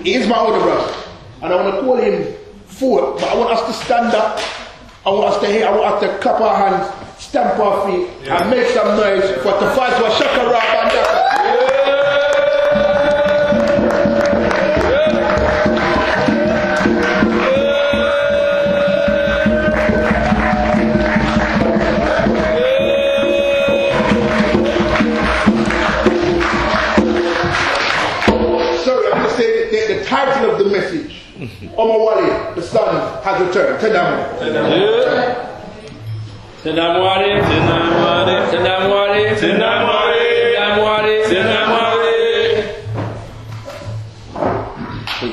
he is my older brother, and I want to call him forward, but I want us to stand up, I want us to clap our hands, stamp our feet, and make some noise for the fight for Shakara Bandaka. The title of the message, Omowale, the son, has returned. Tendamwale. Tendamwale. Tendamwale. Tendamwale. Tendamwale. Tendamwale.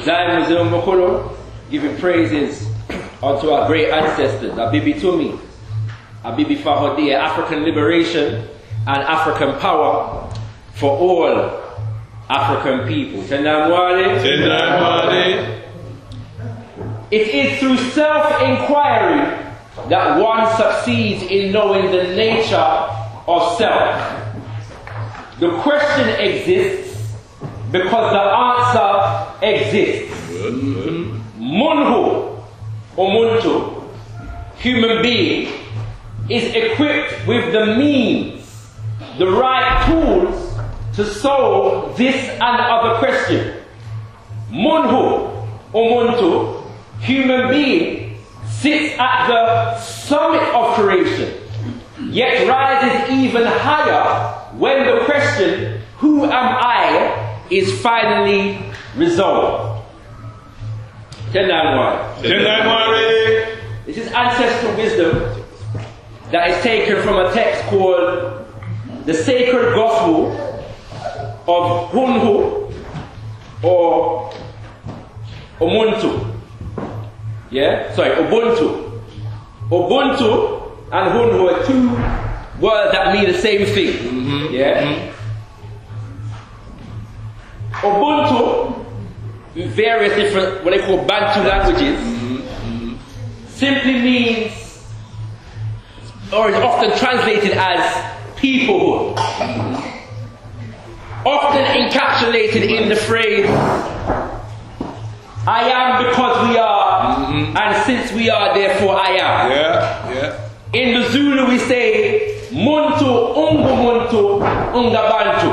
Zion Museum Mokolo, giving praises unto our great ancestors, Abibi Tumi, Abibi Fahodi, African liberation and African power for all African people. Tendamwale. Tendamwale. It is through self-inquiry that one succeeds in knowing the nature of self. The question exists because the answer exists. Munhu, Ubuntu, human being, is equipped with the means, the right tools to solve this and other question. Munhu, Ubuntu, human being, sits at the summit of creation, yet rises even higher when the question, who am I, is finally resolved. This is ancestral wisdom that is taken from a text called the Sacred Gospel of Hunhu or Ubuntu. Ubuntu. Ubuntu and Hunhu are two words that mean the same thing. Ubuntu, in various different, what they call Bantu languages, simply means, or is often translated as peoplehood. Often encapsulated in the phrase, I am because we are, and since we are, therefore I am. In the Zulu we say, Muntu ungu unga bantu.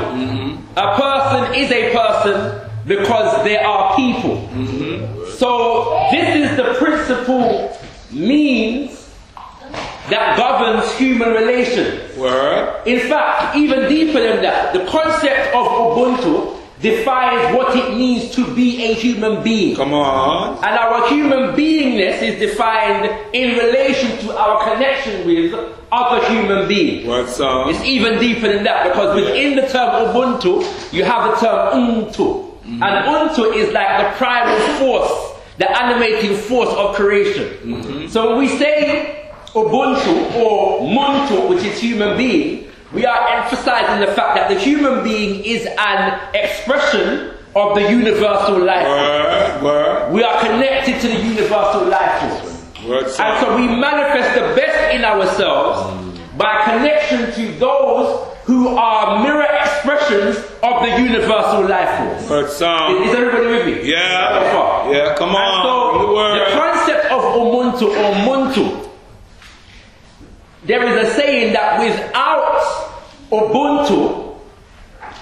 A person is a person because there are people. So this is the principal means that governs human relations. In fact, even deeper than that, the concept of Ubuntu defines what it means to be a human being. Come on. And our human beingness is defined in relation to our connection with other human beings. It's even deeper than that, because within the term Ubuntu, you have the term Untu. And Untu is like the primal force, the animating force of creation. So when we say Ubuntu or Muntu, which is human being, we are emphasizing the fact that the human being is an expression of the universal life force. We are connected to the universal life force. And so we manifest the best in ourselves by connection to those who are mirror expressions of the universal life force. Is everybody with me? Yeah, come on. And so the concept of Ubuntu or Muntu, there is a saying that without Ubuntu,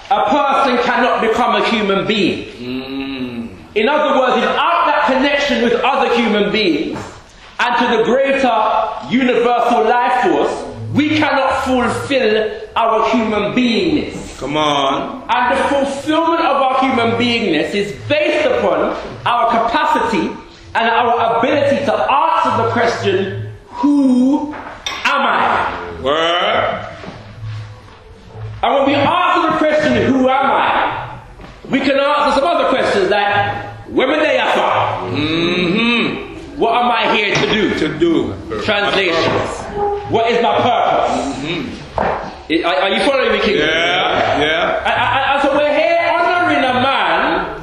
a person cannot become a human being. In other words, without that connection with other human beings and to the greater universal life force, we cannot fulfill our human beingness. Come on. And the fulfillment of our human beingness is based upon our capacity and our ability to answer the question, who am I? And when we answer the question, who am I, we can answer some other questions like, where am I from? What am I here to do? Translations. What is my purpose? Are you following me, King? And so we're here honoring a man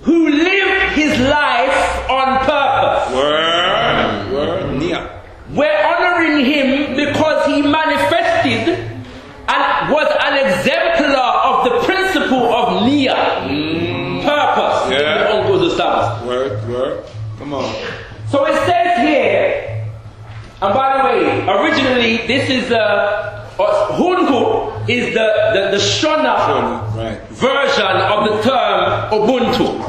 who lived his life on purpose. We're honoring him because he manifested and was an exemplar of the principle of Nia. Word. Come on. So it says here, and by the way, originally this is Hunku is the Shona version of the term Ubuntu.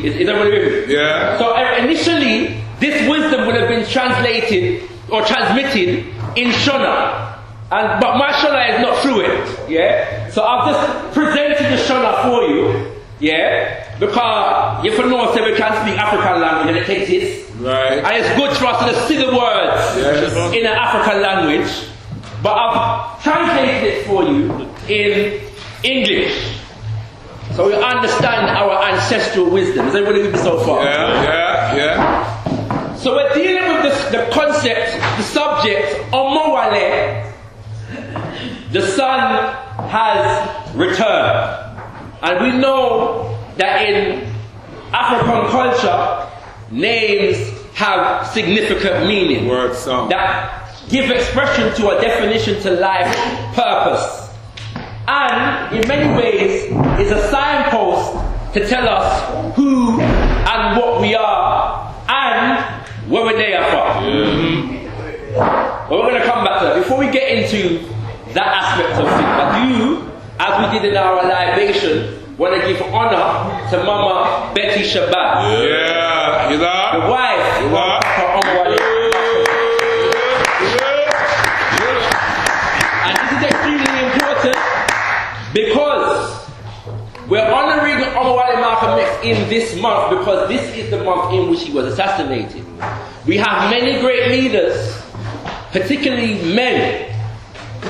Is that what it is? Yeah. So initially, this wisdom would have been translated or transmitted in Shona. But my Shona is not through it. Yeah. So I've just presented the Shona for you. Yeah. Because you know say we can't speak African language and it takes it. Right. And it's good for us to see the words in an African language. But I've translated it for you in English. So we understand our ancestral wisdom. Is everybody with me so far? Yeah. So we're dealing with the concept, the subject, Omowale. The sun has returned. And we know that in African culture, names have significant meaning. That give expression to a definition to life purpose. And in many ways is a signpost to tell us who and what we are and where we're there from. But we're going to come back to that. Before we get into that aspect of things, but you, as we did in our libation, want to give honor to Mama Betty Shabazz. Yeah, you know? The wife of Omowale. And this is extremely important because we're honoring Omowale Malcolm X in this month because this is the month in which he was assassinated. We have many great leaders, particularly men,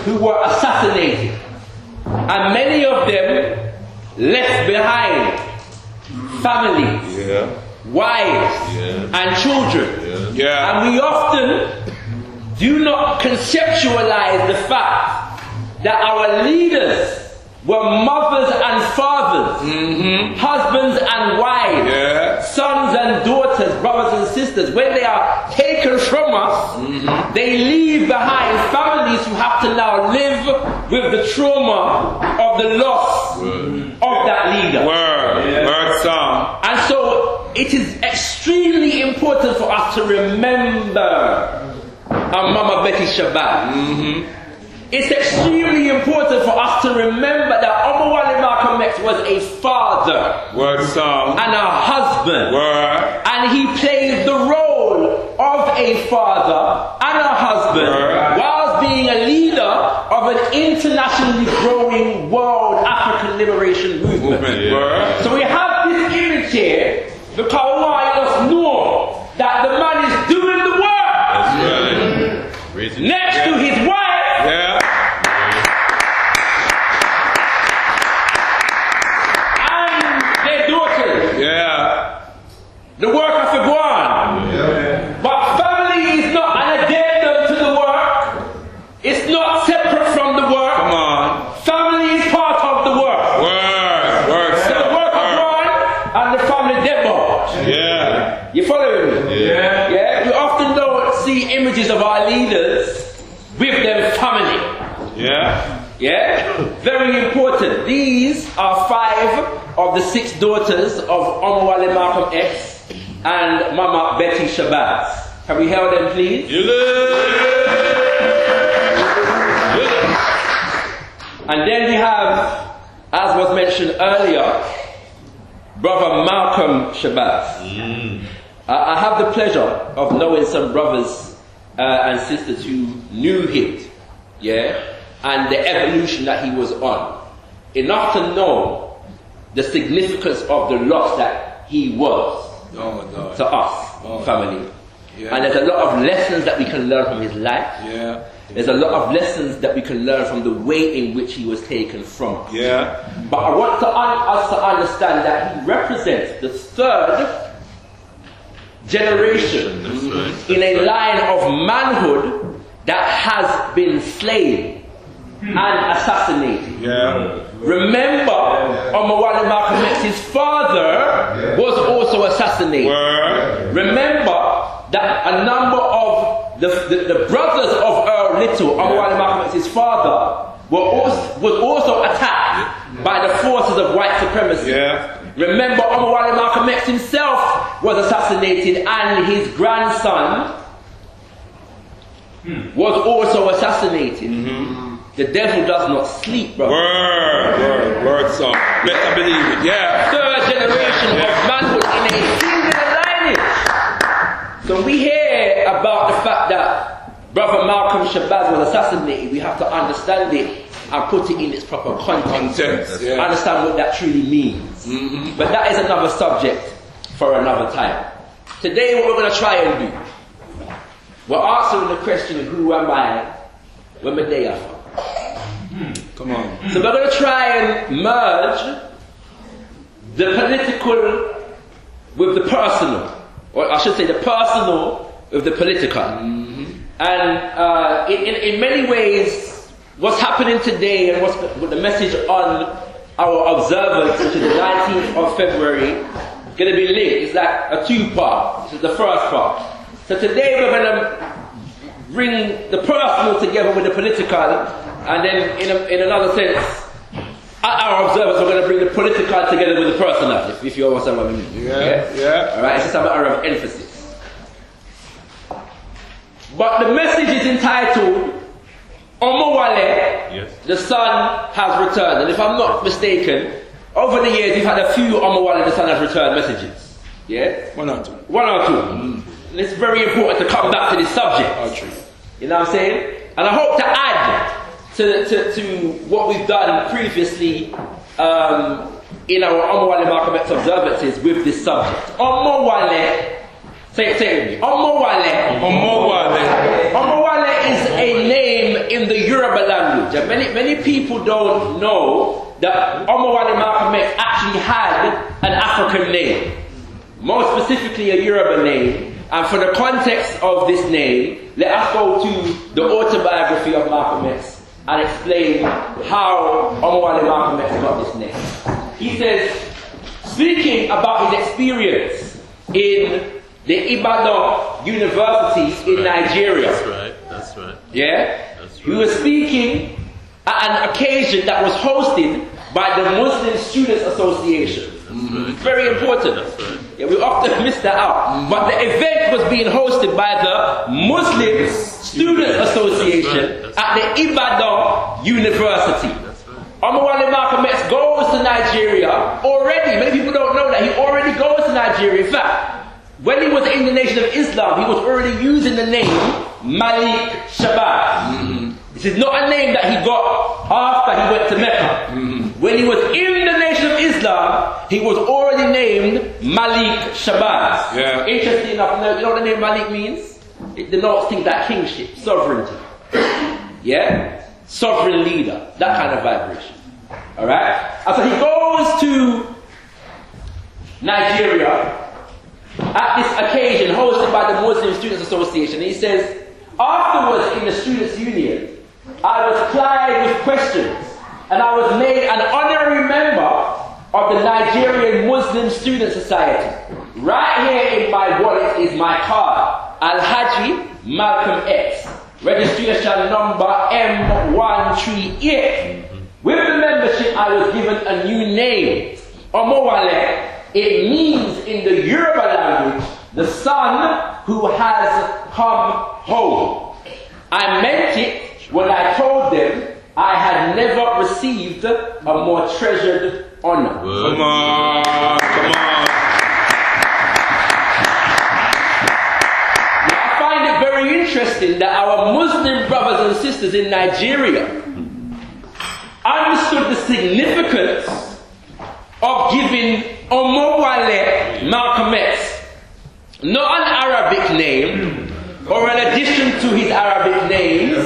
who were assassinated. And many of them left behind families, wives, and children. And we often do not conceptualize the fact that our leaders were mothers and fathers, husbands and wives, sons and daughters, brothers and sisters. When they are taken from us, they leave behind families who have to now live with the trauma of the loss of that leader. Word song. And so it is extremely important for us to remember Mama Betty Shabazz. It's extremely important for us to remember that Omowale Malcolm X was a father and a husband. And he played the role of a father and a husband whilst being a leader of an internationally growing world African liberation movement. So we have this image here because we want us to know that the man is doing the work next to his wife. The work has to go on. But family is not an addendum to the work. It's not separate from the work. Come on. Family is part of the work. So the work has gone and the family dead. You following me? Yeah. We often don't see images of our leaders with their family. Very important. These are 5 of the 6 daughters of Omowale Malcolm X and Mama Betty Shabazz. Can we hail them, please? And then we have, as was mentioned earlier, Brother Malcolm Shabazz. I have the pleasure of knowing some brothers and sisters who knew him, and the evolution that he was on. Enough to know the significance of the loss that he was to us, family. And there's a lot of lessons that we can learn from his life. There's a lot of lessons that we can learn from the way in which he was taken from us. But I want us to understand that he represents the 3rd generation in a line of manhood that has been slain and assassinated. Remember, Omowale Malcolm X's father was also assassinated. Remember that a number of the brothers of Earl Little, Omowale Malcolm X's father, was also attacked by the forces of white supremacy. Remember, Omowale Malcolm X himself was assassinated, and his grandson was also assassinated. The devil does not sleep, brother. Word, son. Better believe it, yeah. Third generation of manhood in a singular lineage. So we hear about the fact that Brother Malcolm Shabazz was assassinated. We have to understand it and put it in its proper context. Yeah. Understand what that truly means. But that is another subject for another time. Today what we're going to try and do, we're answering the question, who am I? Where my day are from? Come on. So we're going to try and merge the political with the personal, or I should say the personal with the political. And in many ways, what's happening today and what's the message on our observance, which is the 19th of February, going to be linked. It's like a two-part. This is the first part. So today we're going to bring the personal together with the political, and then in another sense, at our observance, we're going to bring the political together with the personal, if you understand what I mean. Yeah. Alright, it's just a matter of emphasis. But the message is entitled, Omowale, the son has returned. And if I'm not mistaken, over the years we've had a few Omowale, the son has returned messages. Yeah? One or two. And it's very important to come back to this subject. You know what I'm saying? And I hope to add to what we've done previously in our Omowale Malcolm X observances with this subject. Omowale, say it with me. Omowale. Omowale is a name in the Yoruba language. And many people don't know that Omowale Malcolm X actually had an African name. More specifically a Yoruba name. And for the context of this name, let us go to the autobiography of Malcolm X and explain how Omowale Malcolm X got this name. He says, speaking about his experience in the Ibadan University in Nigeria. That's right. Yeah? He was speaking at an occasion that was hosted by the Muslim Students Association. Very important. Yeah, we often miss that out. But the event was being hosted by the Muslim Students Association at the Ibadan University. Omowale Malcolm X goes to Nigeria already. Many people don't know that. He already goes to Nigeria. In fact, when he was in the Nation of Islam, he was already using the name Malik Shabazz. This is not a name that he got after he went to Mecca. When he was in the Nation of Islam, he was already named Malik Shabazz. Yeah. Interesting enough, you know what the name Malik means? It denotes things like kingship, sovereignty. Yeah? Sovereign leader, that kind of vibration. Alright? And so he goes to Nigeria at this occasion hosted by the Muslim Students Association. And he says, afterwards in the Students' Union, I was plied with questions and I was made an honorary member of the Nigerian Muslim Student Society. Right here in my wallet is my card, Alhaji Malcolm X, registration number M138. With the membership I was given a new name, Omowale. It means in the Yoruba language, the son who has come home. I meant it when I told them I had never received a more treasured honor. Come on. Now, I find it very interesting that our Muslim brothers and sisters in Nigeria understood the significance of giving Omowale Malcolm X not an Arabic name or an addition to his Arabic names,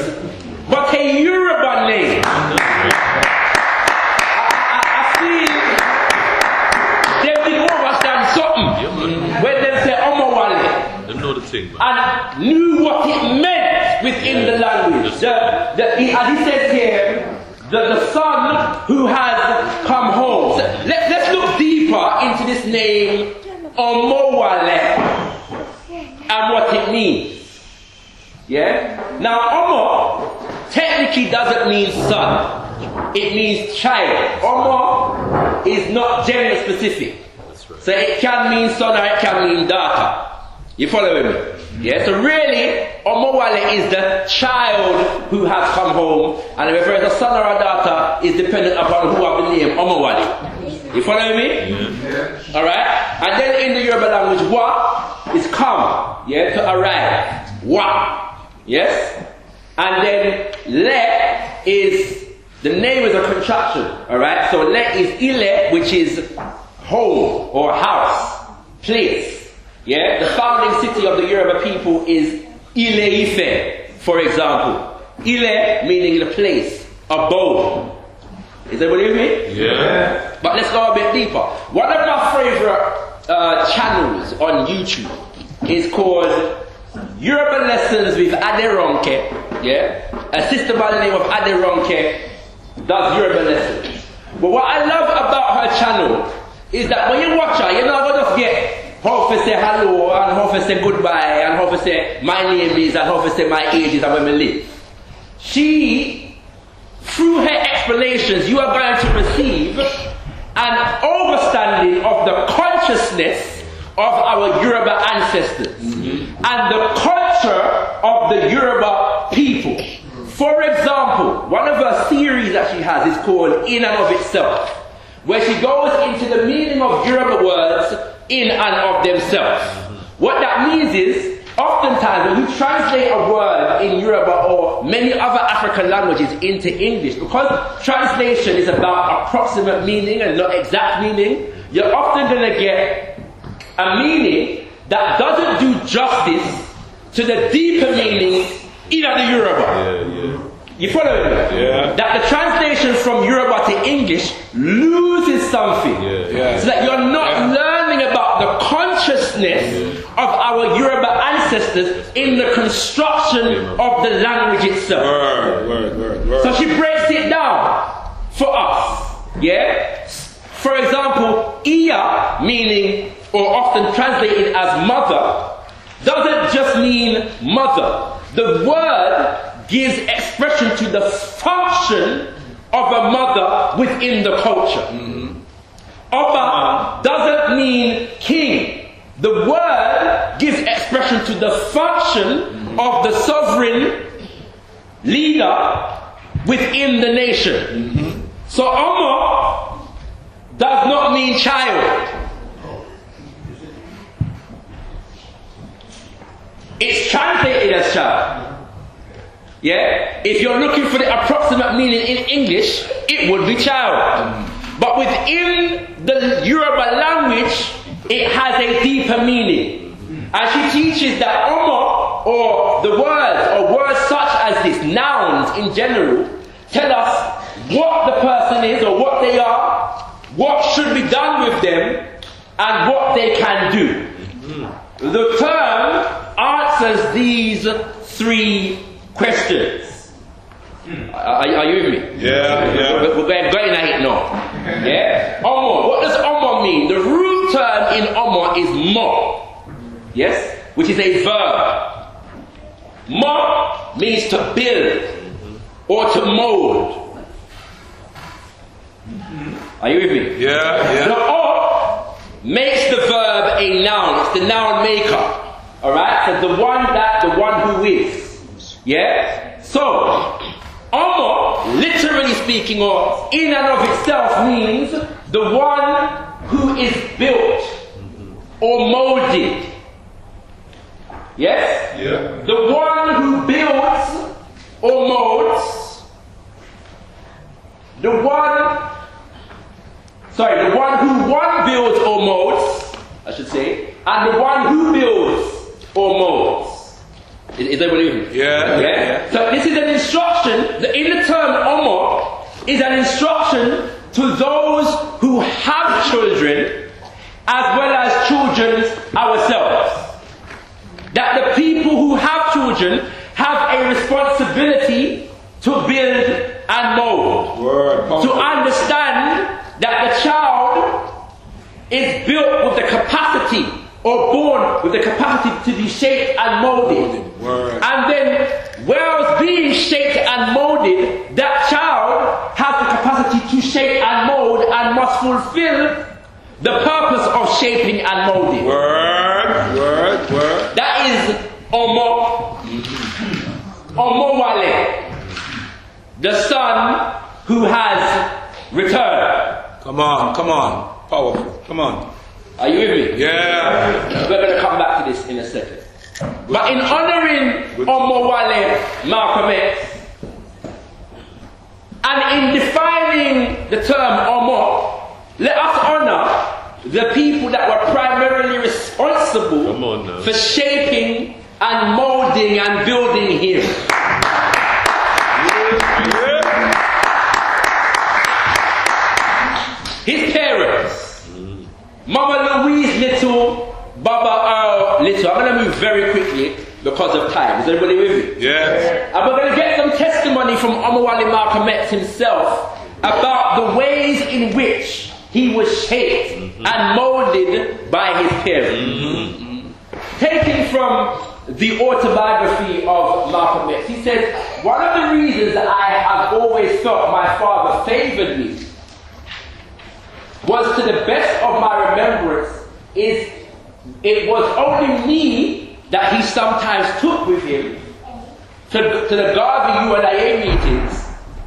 but a Yoruba name. I feel they did understand something when they say Omowale. They know the thing, man. And knew what it meant within the language. As he says here, the son who has come home. So let's look deeper into this name Omowale and what it means. Yeah? Now Omo technically doesn't mean son. It means child. Omo is not gender specific. right. So it can mean son or it can mean daughter. You following me? Yeah, so really, Omowale is the child who has come home, and if it's a son or a daughter, is dependent upon who have the name Omowale. You following me? Yeah. Alright? And then in the Yoruba language, wa is come, yeah, to arrive. Wa. Yes? And then le is, the name is a contraction, alright? So le is ile, which is home or house, place. Yeah, the founding city of the Yoruba people is Ile-Ife, for example. Ile meaning the place, abode. Is that what you mean? Yeah. But let's go a bit deeper. One of my favorite channels on YouTube is called Yoruba Lessons with Aderonke. Yeah, a sister by the name of Aderonke does Yoruba lessons. But what I love about her channel is that when you watch her, you're not going to get how to say hello, and how to say goodbye, and how to say my name is, and how to say my age is, and where we live. She, through her explanations, you are going to receive an understanding of the consciousness of our Yoruba ancestors and the culture of the Yoruba people. For example, one of her theories that she has is called In and of Itself, where she goes into the meaning of Yoruba words in and of themselves. What that means is, oftentimes when you translate a word in Yoruba or many other African languages into English, because translation is about approximate meaning and not exact meaning, you're often going to get a meaning that doesn't do justice to the deeper meaning in the Yoruba. You follow me? Yeah. That the translation from Yoruba to English loses something. So that you're not learning about the consciousness of our Yoruba ancestors in the construction of the language itself. Word. So she breaks it down for us. Yeah? For example, Iya, meaning, or often translated as mother, doesn't just mean mother. The word gives expression to the function of a mother within the culture. Oba doesn't mean king. The word gives expression to the function of the sovereign leader within the nation. So Omo does not mean child. It's translated as child. Yeah? If you're looking for the approximate meaning in English, it would be child. But within the Yoruba language, it has a deeper meaning. And she teaches that Omo, or the words, or words such as this, nouns in general, tell us what the person is or what they are, what should be done with them, and what they can do. The term answers these three questions. Are you with me? Yeah. We're going at it now. Yeah? Omo. What does Omo mean? The root term in Omo is mo. Yes? Which is a verb. Mo means to build or to mold. Are you with me? Yeah. The O makes the verb a noun. It's the noun maker. Alright? So the one who is. Yeah? So, Omo, literally speaking, or in and of itself, means the one who is built or molded. Yes? Yeah. The one who builds or molds. The one who builds or molds, I should say, and the one who builds or molds. Is that what you mean? Yeah. So this is an instruction, in the term Omo, is an instruction to those who have children as well as children ourselves. That the people who have children have a responsibility to build and mold. To understand that the child is built with the capacity or born with the capacity to be shaped and molded. And then, whereas being shaped and molded, that child has the capacity to shape and mold and must fulfill the purpose of shaping and molding. Word. That is Omowale, the son who has returned. Come on. Powerful. Come on. Are you with me? Yeah. We're going to come back to this in a second. But in honoring Omowale Malcolm X, and in defining the term Omo, let us honor the people that were primarily responsible for shaping and molding and building him. His parents, Mama Louise Little, Baba Earl Little. I'm going to move very quickly because of time. Is everybody with me? Yes. And we're going to get some testimony from Omowale Malcolm X himself about the ways in which he was shaped and molded by his parents. Taken from the autobiography of Malcolm X, he said, one of the reasons that I have always felt my father favored me was, to the best of my remembrance, is it was only me that he sometimes took with him to the Garvey UNIA meetings,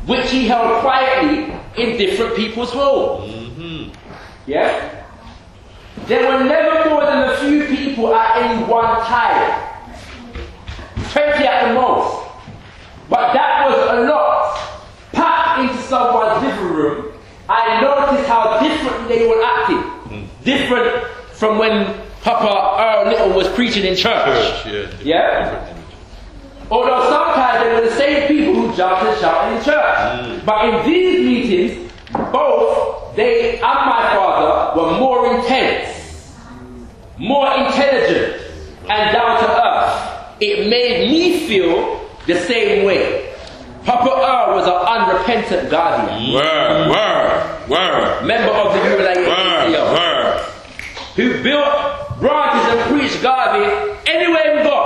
which he held quietly in different people's homes. Yeah? There were never more than a few people at any one time. 20 at the most. But that was a lot. Packed into someone's living room, I noticed how different they were acting. Different from when Papa Earl Little was preaching in church. Yeah? Although sometimes they were the same people who jumped and shouted in church. But in these meetings, both they and my father were more intense, more intelligent, and down to earth. It made me feel the same way. Papa Earl was an unrepentant guardian. Word. Member of the UNIA, who built branches and preached Garvey anywhere we go.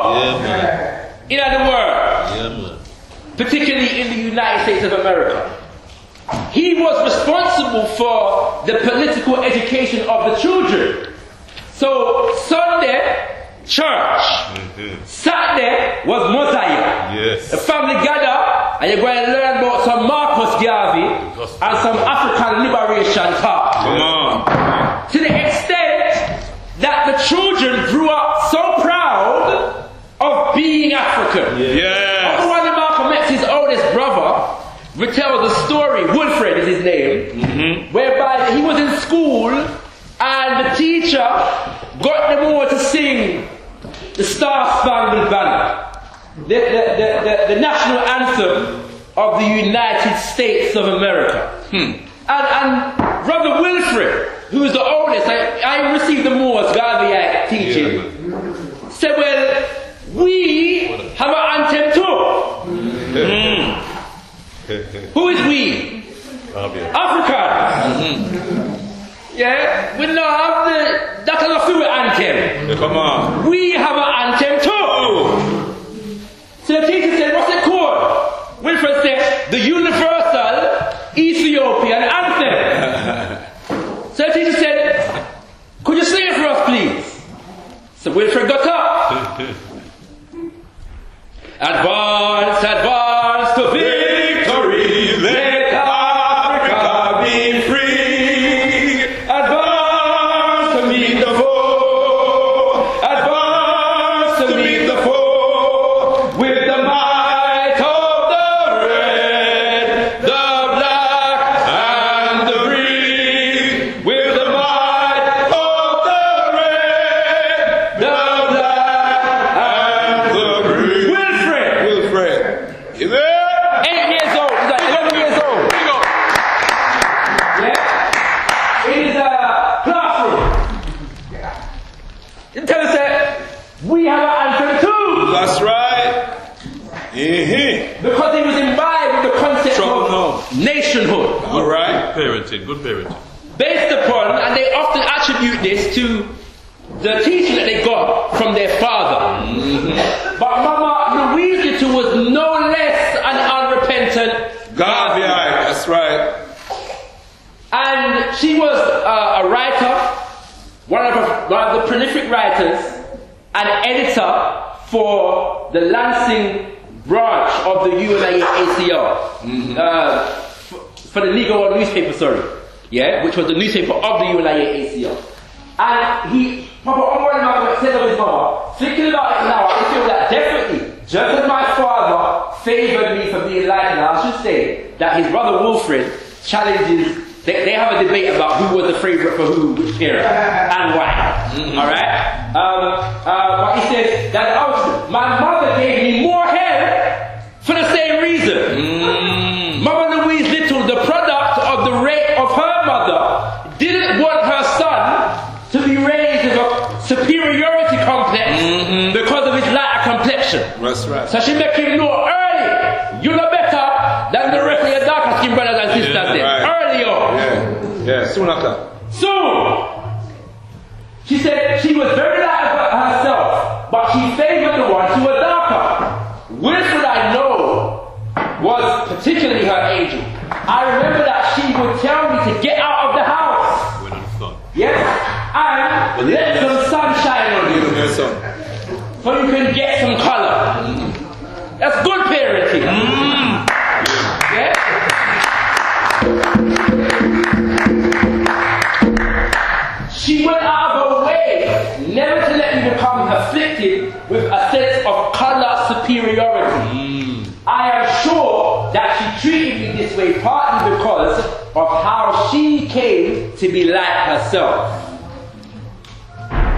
In other words, particularly in the United States of America. He was responsible for the political education of the children. So Sunday, church. Saturday was mosaic. The family gather and you're going to learn about some Marcus Garvey and some African liberation talk. Come on. To the extent that the children grew up so proud of being African. One of Malcolm X's oldest brother retells a story, Wilfred is his name, whereby he was in school and the teacher got them all to sing the Star-Spangled Banner, the national anthem of the United States of America. And Brother Wilfred, who is the oldest, I received the most Garveyite teaching, said, well, we have an anthem too. Who is we? African. Yeah, we don't have that kind of anthem. Come on. We have an anthem too. So the teacher said, what's it called? Wilfred said, the Universal Ethiopian Anthem. So the teacher said, could you sing it for us, please? So Wilfred got up. Advance, advance to victory, let Africa be free. Advance to meet the foe, advance to meet the foe, with the might of the red, the black, and the green. With the might of the red, the black, and the green. Wilfred. Is it? 8 years old. He's like 11 years old. Yeah. In his classroom. He tells us that we have an anthem too. That's right. Because he was imbibed with the concept of nationhood. All right. Good parenting. Based upon, and they often attribute this to the teaching that they got from their father. But Mama Louise Little was no less an unrepentant Garveyite. That's right. And she was a writer, one of the prolific writers and editor for the Lansing branch of the UNIACL, for the Legal One newspaper, which was the newspaper of the UNIACL. And Papa Omowale said of his mother, thinking about it now, I feel that definitely, just as my father favoured me for being like that, I should say that his brother Wilfred challenges. They have a debate about who was the favourite for who, which era, and why. Alright? But he says that my mother gave me more hair for the same reason. Mama Louise Little, the product of the rape of her mother, didn't want her son to be raised with a superiority complex because of his lighter complexion. That's right. So she make him know early, you know better than the rest of your darker skin brothers and sisters then. Right. Early on. Yeah, soon after. Soon! She said she was very light about herself, but she favoured the ones who were darker. Wilfred, I know, was particularly her angel. I remember that she would tell me to get out of the house. When I'm fun. Yes? And let some sunshine on you. Yes, sir. So you can get some colour. That's good parenting. Yeah? She went out of her way never to let me become afflicted with a sense of colour superiority. I am sure that she treated me this way partly because of how she came to be like herself.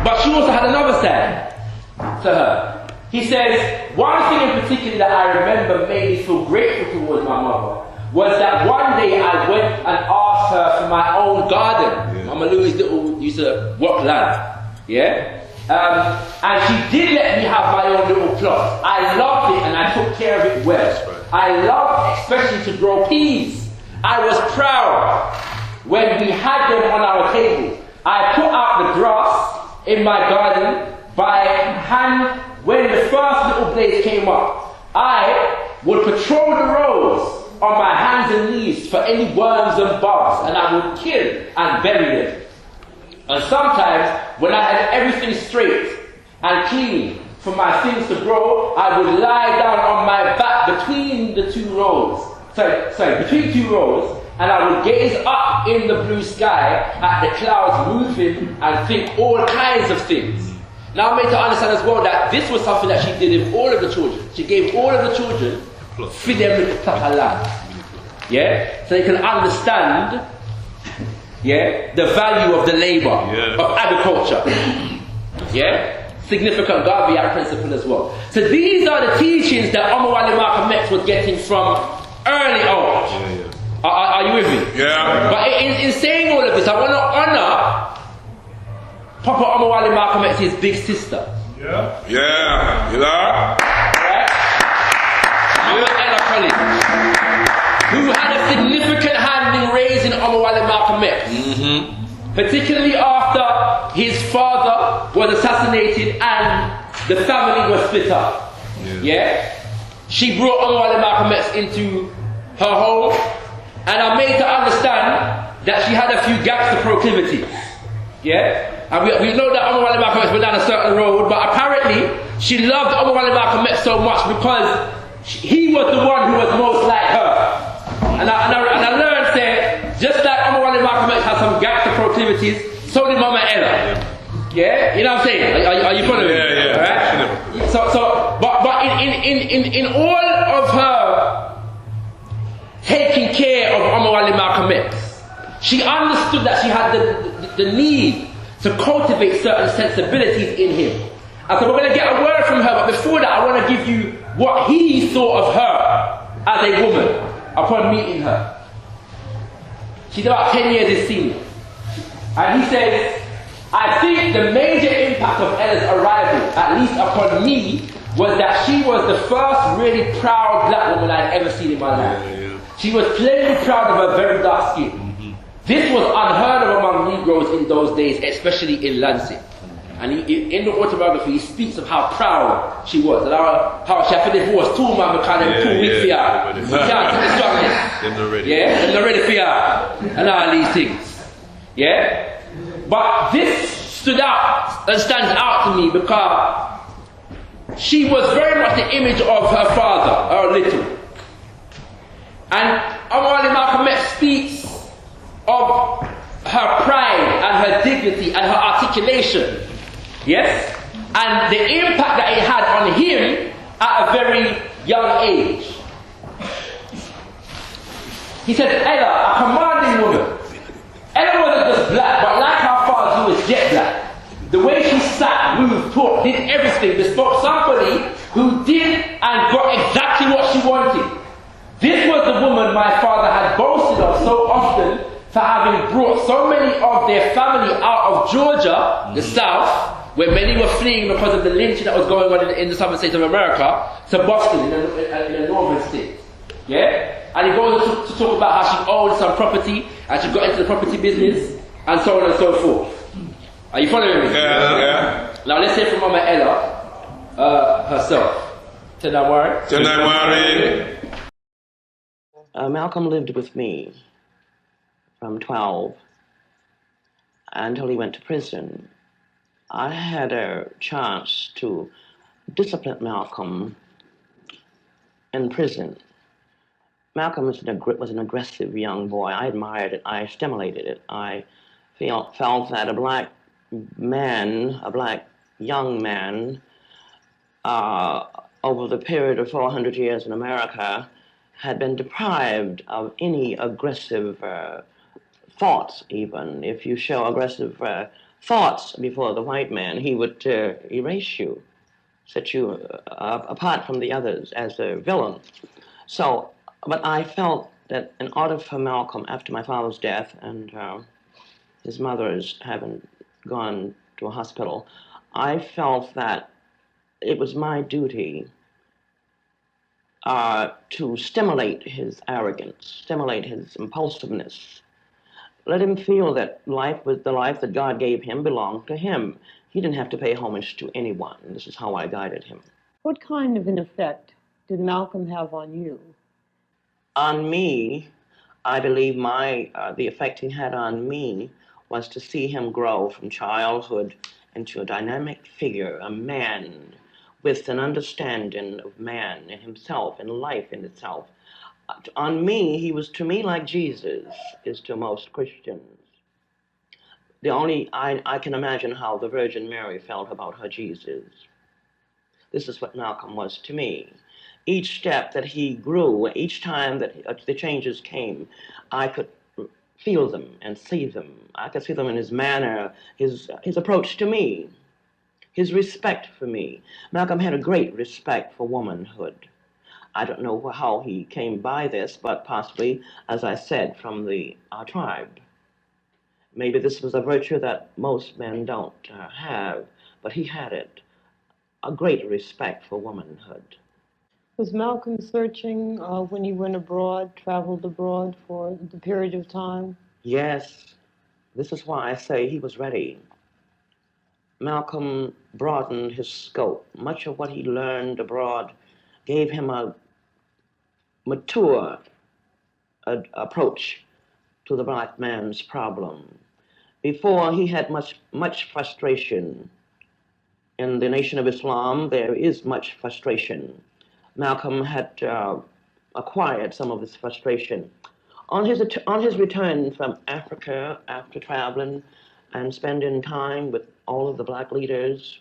But she also had another side to her. He says, one thing in particular that I remember made me feel grateful towards my mother was that one day I went and asked her for my own garden. Mama Louise Little used to work land. And she did let me have my own little plot. I loved it and I took care of it well. I loved especially to grow peas. I was proud when we had them on our table. I put out the grass in my garden by hand. When the first little blades came up, I would patrol the rows on my hands and knees for any worms and bugs, and I would kill and bury them. And sometimes, when I had everything straight and clean for my things to grow, I would lie down on my back between the two rows. Between two rows, and I would gaze up in the blue sky at the clouds moving and think all kinds of things. Now I'm made to understand as well that this was something that she did with all of the children. She gave all of the children feed them with the plot of land. So they can understand the value of the labour of agriculture. Significant Garveyite principle as well. So these are the teachings that Omowale Malcolm X was getting from early on. Are you with me? But in saying all of this, I want to honour Papa Omowale Malcolm X, his big sister. You know? Ella Collins, who had a significant hand in raising Omowale Malcolm X. Particularly after his father was assassinated and the family was split up. She brought Omowale Malcolm X into her home, and I'm made to understand that she had a few gangster proclivities. And we know that Omowale Malcolm X went down a certain road, but apparently she loved Omowale Malcolm X so much because he was the one who was most like her. And I learned that just like Omowale Malcolm X has some gangster proclivities, so did Mama Ella. You know what I'm saying? Are you following me? Right? But in all of her taking care of Omowale Malcolm X, she understood that she had the need to cultivate certain sensibilities in him. And so we're going to get a word from her, but before that I want to give you what he thought of her as a woman upon meeting her. She's about 10 years his senior. And he says, I think the major impact of Ella's arrival, at least upon me, was that she was the first really proud black woman I'd ever seen in my life. She was plainly proud of her very dark skin. This was unheard of among Negroes in those days, especially in Lansing. And in the autobiography, he speaks of how proud she was, and how she had to divorce 2 man because they 2 weeks for her. We can't take the strongest. They're not ready for her, and all these things. But this stood out and stands out to me because she was very much the image of her father, her little. And Omowale Malcolm X speaks of her pride and her dignity and her articulation. Yes? And the impact that it had on him at a very young age. He said, Ella, a commanding woman. Ella wasn't just black, but like her father, who was jet black. The way she sat, moved, talked, did everything, bespoke somebody who did and got exactly what she wanted. This was the woman my father had boasted of so often for having brought so many of their family out of Georgia, the South, where many were fleeing because of the lynching that was going on in the southern states of America, to Boston, in a northern state. Yeah? And he goes on to talk about how she owned some property, and she got into the property business, and so on and so forth. Are you following me? Yeah. Now let's hear from Mama Ella herself. Tenamari. Malcolm lived with me from 12 until he went to prison. I had a chance to discipline Malcolm in prison. Malcolm was an aggressive young boy. I admired it. I stimulated it. I felt that a black young man, over the period of 400 years in America, had been deprived of any aggressive thoughts even. If you show aggressive thoughts before the white man, he would erase you, set you apart from the others as a villain. So, but I felt that in order for Malcolm, after my father's death and his mother's having gone to a hospital, I felt that it was my duty to stimulate his arrogance, stimulate his impulsiveness. Let him feel that life was the life that God gave him belonged to him. He didn't have to pay homage to anyone. This is how I guided him. What kind of an effect did Malcolm have on you? On me, I believe the effect he had on me was to see him grow from childhood into a dynamic figure, a man with an understanding of man and himself and life in itself. On me, he was to me like Jesus is to most Christians. I can imagine how the Virgin Mary felt about her Jesus. This is what Malcolm was to me. Each step that he grew, each time that the changes came, I could feel them and see them. I could see them in his manner, his approach to me, his respect for me. Malcolm had a great respect for womanhood. I don't know how he came by this, but possibly, as I said, from our tribe. Maybe this was a virtue that most men don't have, but he had it. A great respect for womanhood. Was Malcolm searching when he went abroad, traveled abroad for the period of time? Yes. This is why I say he was ready. Malcolm broadened his scope. Much of what he learned abroad gave him a mature approach to the black man's problem. Before, he had much frustration. In the Nation of Islam, there is much frustration. Malcolm had acquired some of this frustration. On his return from Africa, after traveling and spending time with all of the black leaders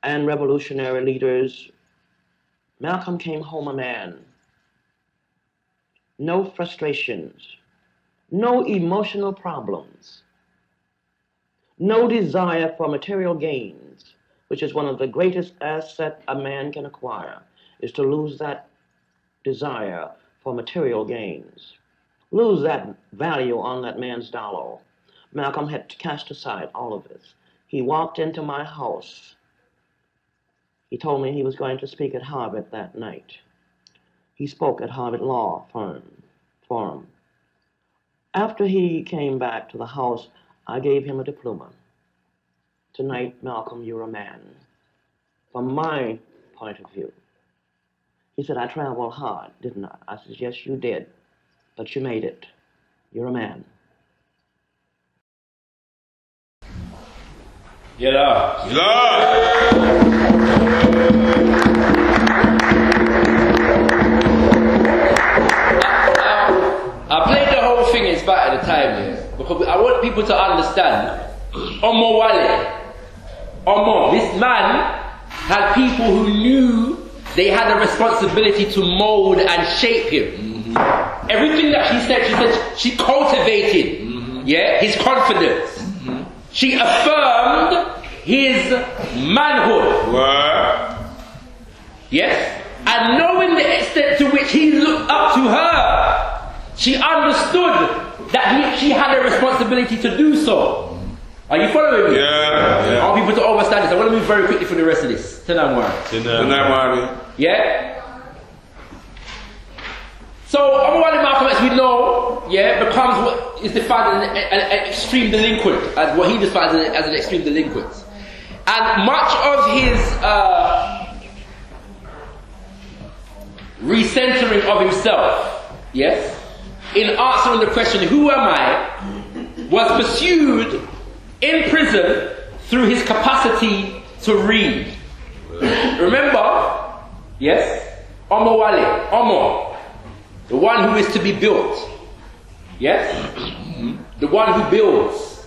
and revolutionary leaders, Malcolm came home a man. No frustrations, no emotional problems, no desire for material gains, which is one of the greatest assets a man can acquire, is to lose that desire for material gains, lose that value on that man's dollar. Malcolm had cast aside all of this. He walked into my house. He told me he was going to speak at Harvard that night. He spoke at Harvard Law Forum. After he came back to the house, I gave him a diploma. Tonight, Malcolm, you're a man. From my point of view. He said, I traveled hard, didn't I? I said, yes, you did, but you made it. You're a man. You know. I played the whole thing in spite of the time here, because I want people to understand. Omowale. This man had people who knew they had a responsibility to mold and shape him. Everything that she said, she cultivated, his confidence. She affirmed his manhood. Yes? And knowing the extent to which he looked up to her, she understood that she had a responsibility to do so. Are you following me? Yeah. I want people to understand this. I want to move very quickly for the rest of this. Yeah? So, Omowale Malcolm, as we know, becomes what is defined as an extreme delinquent, as what he defines as an extreme delinquent. And much of his recentering of himself, in answering the question, who am I, was pursued in prison through his capacity to read. Remember, Omowale, the one who is to be built. The one who builds.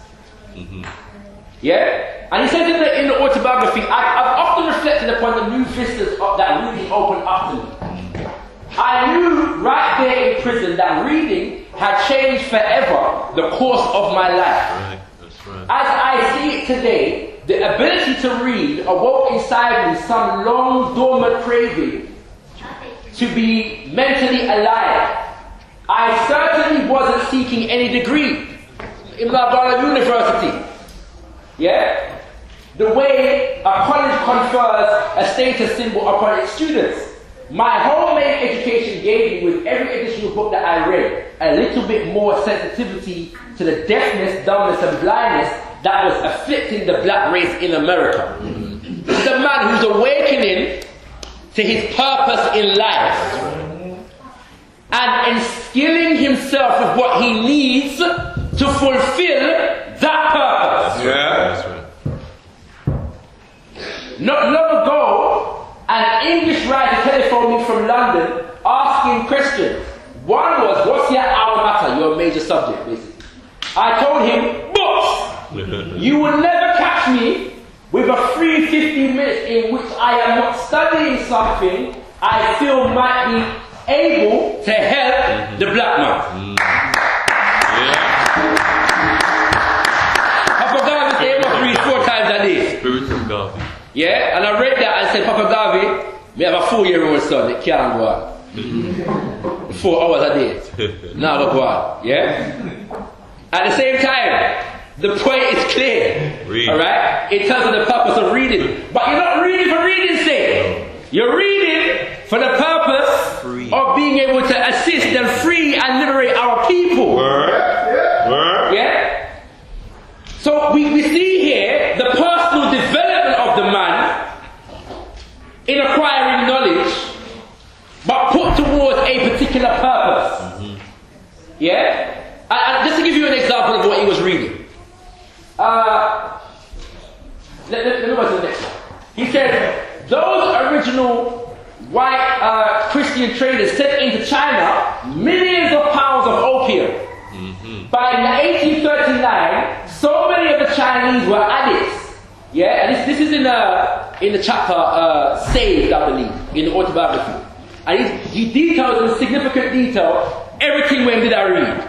And he said in the autobiography, I've often reflected upon the new vistas that reading opened up to me. I knew right there in prison that reading had changed forever the course of my life. As I see it today, the ability to read awoke inside me some long dormant craving to be mentally alive. I certainly wasn't seeking any degree in Ghana University. The way a college confers a status symbol upon its students. My homemade education gave me, with every additional book that I read, a little bit more sensitivity to the deafness, dumbness, and blindness that was afflicting the black race in America. This is a man who's awakening to his purpose in life and instilling himself with what he needs to fulfill that purpose. That's right. Not long ago, an English writer telephoned me from London asking questions. One was, what's your alma mater, your major subject, basically. I told him, books! You will never catch me with a free 15 minutes in which I am not studying something I feel might be able to help the black man. Papa Garvey said, I read 4 times a day. Spiritual Garvey. And I read that and said, Papa Garvey, we have a 4-year-old son, it can't go on. 4 hours a day. Now go on. At the same time, the point is clear. Alright? In terms of the purpose of reading. But you're not reading for reading's sake. You're reading for the purpose of being able to assist and free and liberate our people. So we see here the personal development of the man in acquiring knowledge, but put towards a particular purpose. And just to give you an example of what he was reading. Let me go to the next one. He said, those original white Christian traders sent into China millions of pounds of opium. By 1839, so many of the Chinese were addicts. And this is in the chapter Saved, I believe, in the autobiography. And he details in significant detail everything when did I read.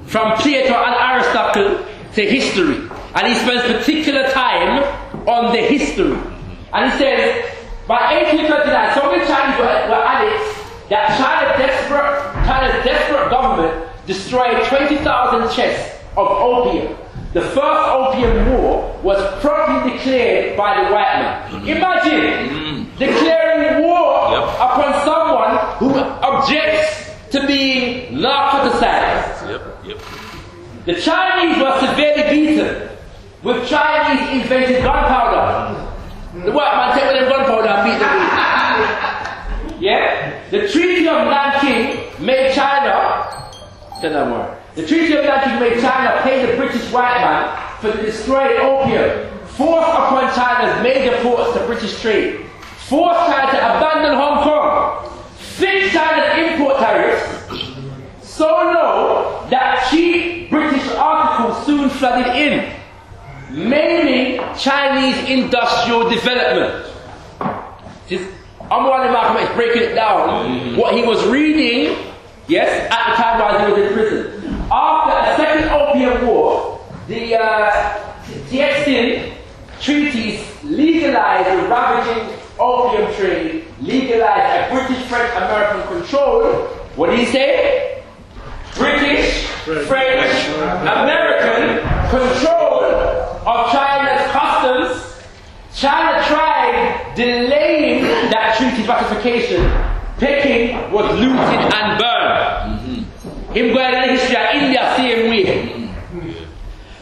From Plato and Aristotle to history. And he spends particular time on the history. And he says, by 1839, so many Chinese were addicts that China's desperate government destroyed 20,000 chests of opium. The first opium war was promptly declared by the white man. Imagine declaring war upon someone who objects to being narcotized. The Chinese were severely beaten with Chinese invented gunpowder. The white man take with them gunpowder and beat them. The Treaty of Nanking made China. The Treaty of Nanking made China pay the British white man for the destroyed opium 4 forced upon China's major ports to British trade, forced China to abandon Hong Kong, fixed China's import tariffs so low that cheap British articles soon flooded in, maiming Chinese industrial development. Omowale is breaking it down. What he was reading, yes, at the time while he was in prison. After a second opium war, the Tiesin treaties legalized the ravaging opium trade, legalized a British-French-American control. What did he say? British, French, American control of China's customs. China tried delaying that treaty's ratification. Peking was looted and burned. Him going in history of India same way.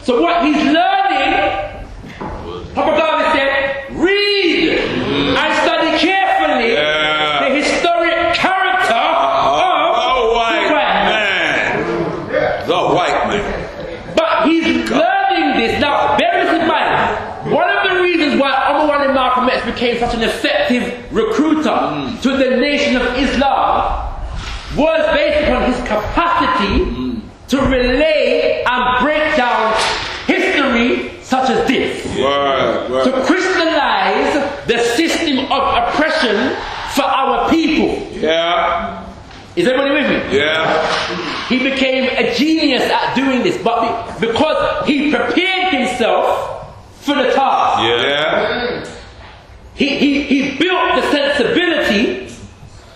So what he's learning, Papa Garvey said, read and study carefully the historic character of the white man. The white man. But he's learning this. Now, bear this in mind. One of the reasons why Omowale Malcolm X became such an effective recruiter to the Nation of Islam was based upon his capacity to relay and break down history such as this. To crystallize the system of oppression for our people. Yeah. Is everybody with me? Yeah. He became a genius at doing this, but because he prepared himself for the task. Yeah. He built the sensibility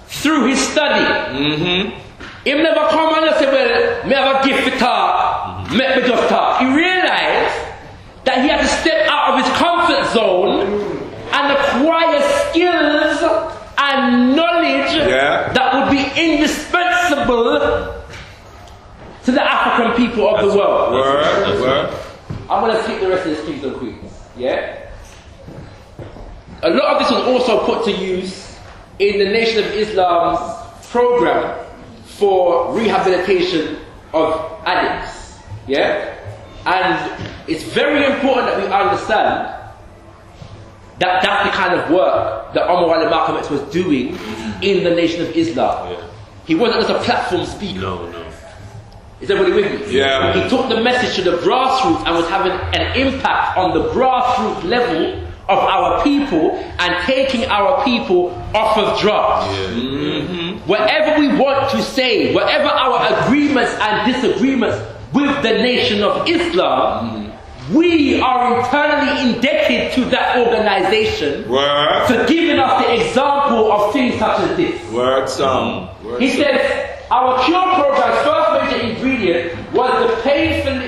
through his study. He never come and say, well, me have a gift for talk, make me just talk. He realized that he had to step out of his comfort zone and acquire skills and knowledge that would be indispensable to the African people of the world. I'm going to skip the rest of this Kings and Queens. Yeah? A lot of this was also put to use in the Nation of Islam's program for rehabilitation of addicts. Yeah? And it's very important that we understand that that's the kind of work that Omowale Malcolm X was doing in the Nation of Islam. He wasn't just a platform speaker. No. Is everybody with me? Yeah. He took the message to the grassroots and was having an impact on the grassroots level of our people and taking our people off of drugs. Whatever we want to say, whatever our agreements and disagreements with the Nation of Islam, we are internally indebted to that organization for giving us the example of things such as this. He says, our cure program's first major ingredient was the painfully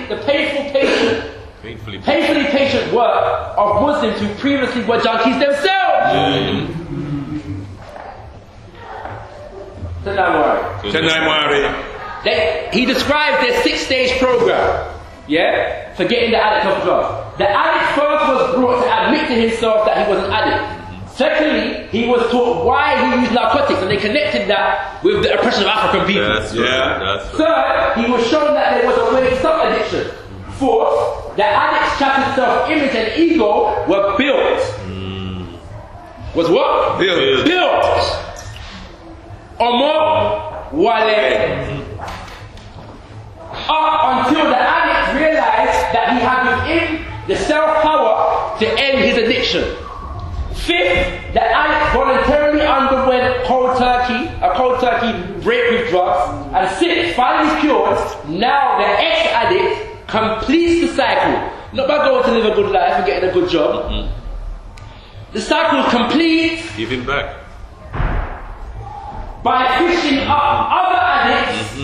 patient work of Muslims who previously were junkies themselves. He describes their 6-stage program, for getting the addict off drugs. The addict first was brought to admit to himself that he was an addict. Secondly, he was taught why he used narcotics, and they connected that with the oppression of African people. Third, he was shown that there was a way to stop addiction. Fourth, the addict's shattered self-image and ego were built. Was what? Built. Omowale. Up until the addict realized that he had within the self-power to end his addiction. Fifth, the addict voluntarily underwent a cold turkey break with drugs. And sixth, finally cured, now the ex-addict completes the cycle. Not by going to live a good life and getting a good job. The cycle is complete. Give him back. By fishing up other addicts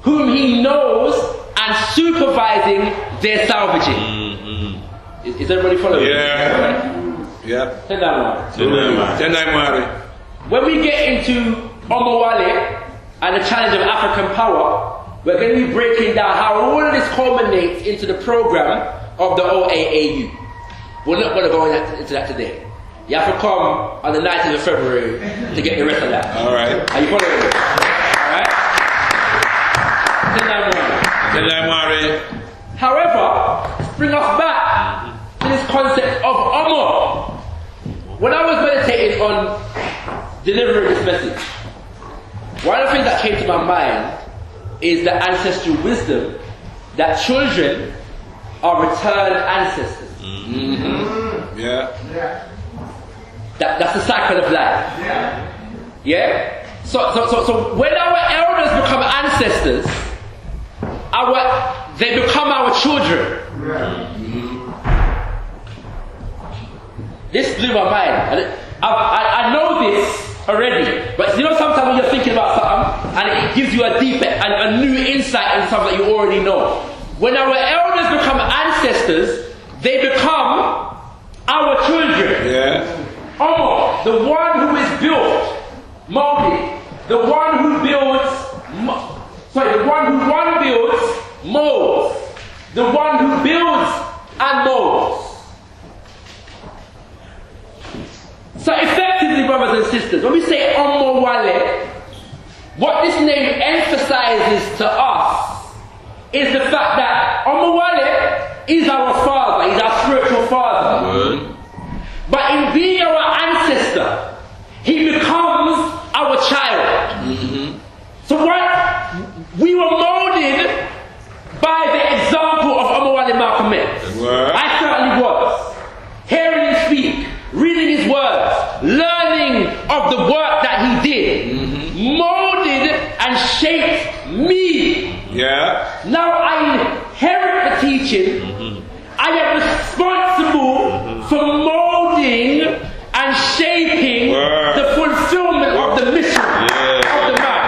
whom he knows and supervising their salvaging. Is everybody following? Yeah. When we get into Omowale and the challenge of African power, we're going to be breaking down how all of this culminates into the program of the OAAU. We're not going to go into that today. You have to come on the 19th of February to get the rest of that. Alright. Are you following me? Alright? However, bring us back to this concept of Omo. When I was meditating on delivering this message, one of the things that came to my mind is the ancestral wisdom that children are returned ancestors. Mm-hmm. Yeah. That's the cycle of life. Yeah? So when our elders become ancestors, they become our children. This blew my mind. I know this already, but you know sometimes when you're thinking about something and it gives you a deeper and a new insight into something that you already know. When our elders become ancestors, they become our children. Yeah. Omo, the one who is built, molded, the one who builds, the one who builds, molds, the one who builds and molds. So effectively, brothers and sisters, when we say Omowale, what this name emphasizes to us is the fact that Omowale is our father, he's our spiritual father. But in being our ancestor, he becomes our child. So what? We were molded by the example of Omowale Malcolm X. I certainly was. Hearing him speak, reading his words, learning of the work that he did, molded and shaped me. Yeah. Now I inherit the teaching. I am responsible for molding and shaping the fulfillment of the mission of the man.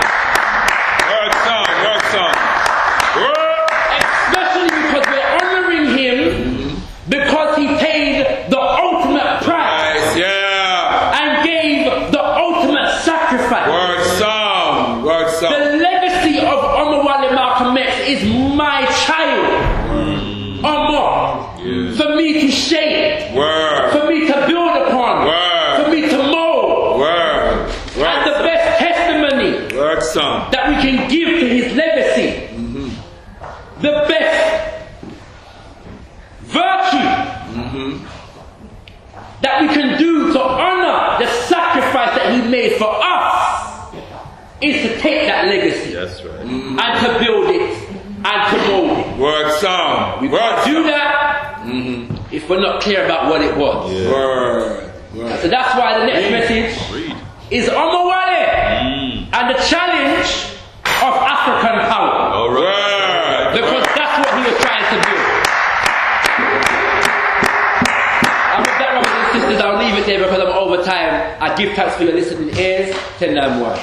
Word song. Especially because we're honoring him because he paid the ultimate price and gave the ultimate sacrifice. Word song. The legacy of Omowale Malcolm X is my child. For me to shape, for me to build upon, for me to mold. And the best testimony that we can give to his legacy, the best virtue that we can do to honor the sacrifice that he made for us is to take that legacy and to build it and to mold it. Word song. We can't do that if we're not clear about what it was. So that's why the next message is Omowale and the challenge of African power. Because that's what he was trying to do. And with that, brothers and sisters, I'll leave it there because I'm over time. I give thanks for your listening ears. Ten more.